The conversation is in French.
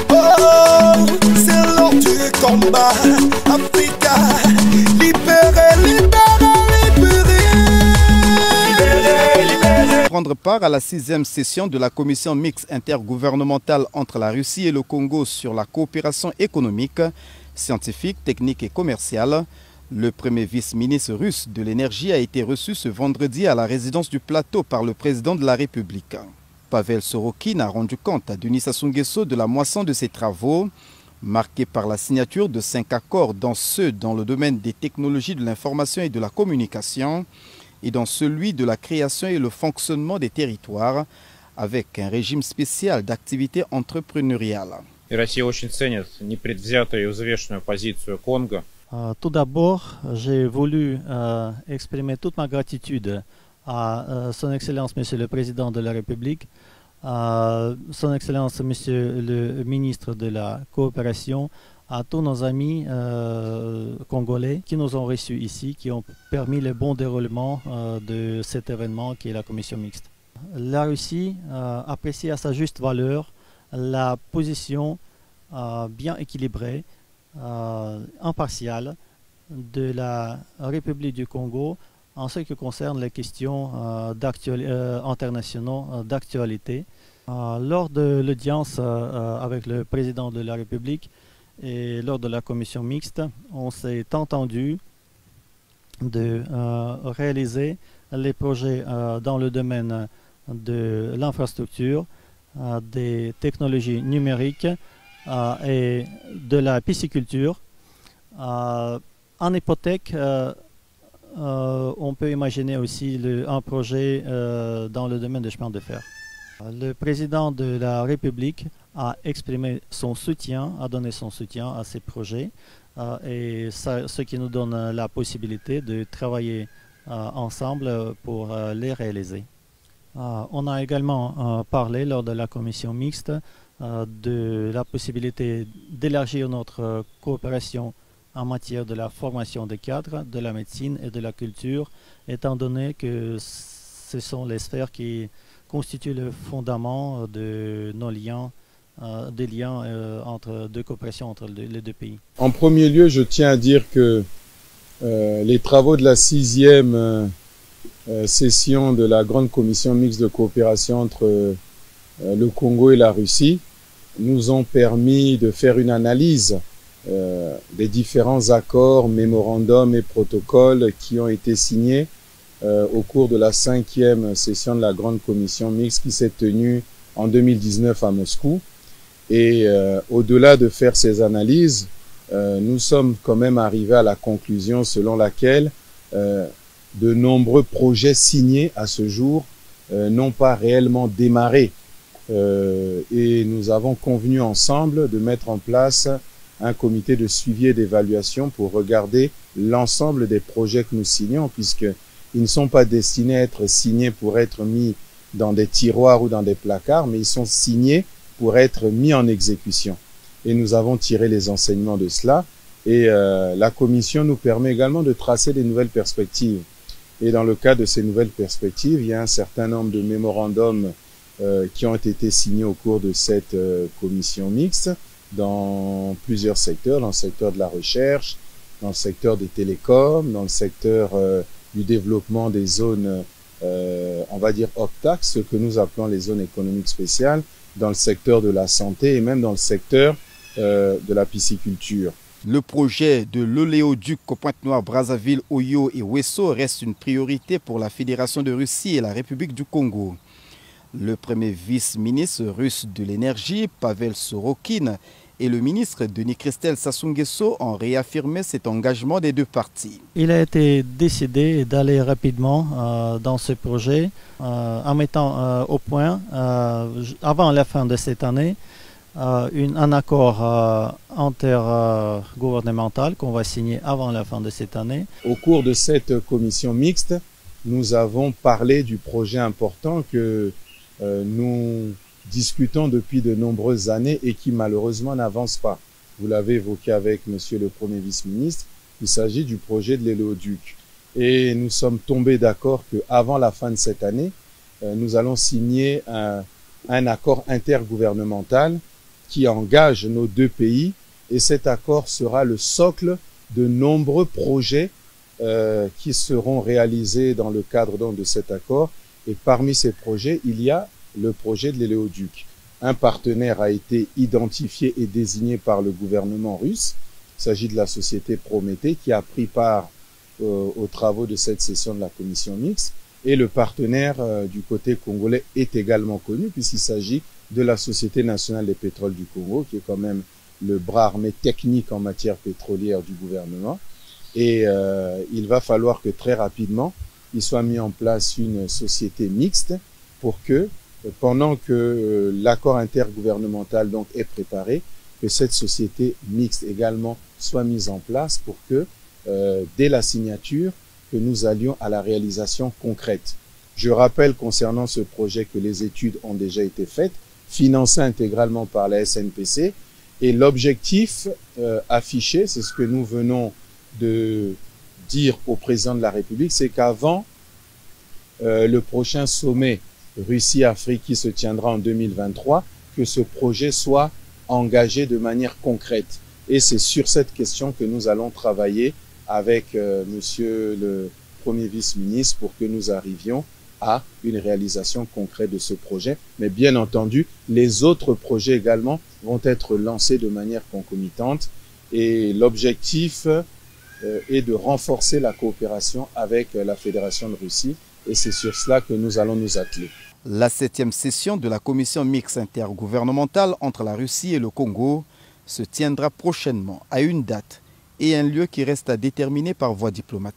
Oh, c'est l'heure du combat. Africa, libéré, libéré, libéré. Libéré, libéré. Prendre part à la 6e session de la commission mixte intergouvernementale entre la Russie et le Congo sur la coopération économique, scientifique, technique et commerciale. Le premier vice-ministre russe de l'énergie a été reçu ce vendredi à la résidence du Plateau par le président de la République. Pavel Sorokin a rendu compte à Denis Sassou Nguesso de la moisson de ses travaux, marqués par la signature de 5 accords, dont ceux dans le domaine des technologies de l'information et de la communication, et dans celui de la création et le fonctionnement des territoires, avec un régime spécial d'activité entrepreneuriale. Россия очень ценит непредвзятую и взвешенную позицию Конго. Tout d'abord, j'ai voulu exprimer toute ma gratitude à Son Excellence Monsieur le Président de la République, à Son Excellence Monsieur le Ministre de la Coopération, à tous nos amis congolais qui nous ont reçus ici, qui ont permis le bon déroulement de cet événement qui est la commission mixte. La Russie apprécie à sa juste valeur la position bien équilibrée, impartiale de la République du Congo en ce qui concerne les questions internationales d'actualité. Lors de l'audience avec le président de la République et lors de la commission mixte, on s'est entendu de réaliser les projets dans le domaine de l'infrastructure, des technologies numériques et de la pisciculture. En hypothèque, on peut imaginer aussi un projet dans le domaine des chemins de fer. Le président de la République a exprimé son soutien, a donné son soutien à ces projets, et ce qui nous donne la possibilité de travailler ensemble pour les réaliser. On a également parlé lors de la commission mixte de la possibilité d'élargir notre coopération en matière de la formation des cadres, de la médecine et de la culture, étant donné que ce sont les sphères qui constituent le fondament de nos liens, des liens de coopération entre les deux pays. En premier lieu, je tiens à dire que les travaux de la 6e session de la grande commission mixte de coopération entre le Congo et la Russie nous ont permis de faire une analyse des différents accords, mémorandums et protocoles qui ont été signés au cours de la 5e session de la grande commission mixte qui s'est tenue en 2019 à Moscou. Et au-delà de faire ces analyses, nous sommes quand même arrivés à la conclusion selon laquelle de nombreux projets signés à ce jour n'ont pas réellement démarré. Et nous avons convenu ensemble de mettre en place un comité de suivi et d'évaluation pour regarder l'ensemble des projets que nous signons, puisqu'ils ne sont pas destinés à être signés pour être mis dans des tiroirs ou dans des placards, mais ils sont signés pour être mis en exécution. Et nous avons tiré les enseignements de cela. Et la commission nous permet également de tracer des nouvelles perspectives. Et dans le cadre de ces nouvelles perspectives, il y a un certain nombre de mémorandums qui ont été signés au cours de cette commission mixte dans plusieurs secteurs, dans le secteur de la recherche, dans le secteur des télécoms, dans le secteur du développement des zones, on va dire OPTAC, ce que nous appelons les zones économiques spéciales, dans le secteur de la santé et même dans le secteur de la pisciculture. Le projet de l'oléoduc au Pointe-Noire, Brazzaville, Oyo et Ouesso reste une priorité pour la Fédération de Russie et la République du Congo. Le premier vice-ministre russe de l'énergie, Pavel Sorokin, et le ministre Denis-Christel Sassou Nguesso ont réaffirmé cet engagement des deux parties. Il a été décidé d'aller rapidement dans ce projet en mettant au point, avant la fin de cette année, un accord intergouvernemental qu'on va signer avant la fin de cette année. Au cours de cette commission mixte, nous avons parlé du projet important que nous discutons depuis de nombreuses années et qui malheureusement n'avance pas. Vous l'avez évoqué avec Monsieur le Premier vice-ministre, il s'agit du projet de l'oléoduc. Et nous sommes tombés d'accord qu'avant la fin de cette année, nous allons signer un accord intergouvernemental qui engage nos deux pays, et cet accord sera le socle de nombreux projets qui seront réalisés dans le cadre donc de cet accord. Et parmi ces projets, il y a le projet de l'Éléoduc. Un partenaire a été identifié et désigné par le gouvernement russe. Il s'agit de la société Prométhée qui a pris part aux travaux de cette session de la commission mixte. Et le partenaire du côté congolais est également connu puisqu'il s'agit de la Société nationale des pétroles du Congo, qui est quand même le bras armé technique en matière pétrolière du gouvernement. Et il va falloir que très rapidement, il soit mis en place une société mixte pour que, pendant que l'accord intergouvernemental donc est préparé, que cette société mixte également soit mise en place pour que, dès la signature, que nous allions à la réalisation concrète. Je rappelle concernant ce projet que les études ont déjà été faites, financées intégralement par la SNPC, et l'objectif affiché, c'est ce que nous venons de dire au président de la République, c'est qu'avant le prochain sommet Russie-Afrique qui se tiendra en 2023, que ce projet soit engagé de manière concrète. Et c'est sur cette question que nous allons travailler avec monsieur le Premier vice-ministre pour que nous arrivions à une réalisation concrète de ce projet. Mais bien entendu, les autres projets également vont être lancés de manière concomitante. Et l'objectif est de renforcer la coopération avec la Fédération de Russie. Et c'est sur cela que nous allons nous atteler. La 7e session de la commission mixte intergouvernementale entre la Russie et le Congo se tiendra prochainement à une date et un lieu qui reste à déterminer par voie diplomatique.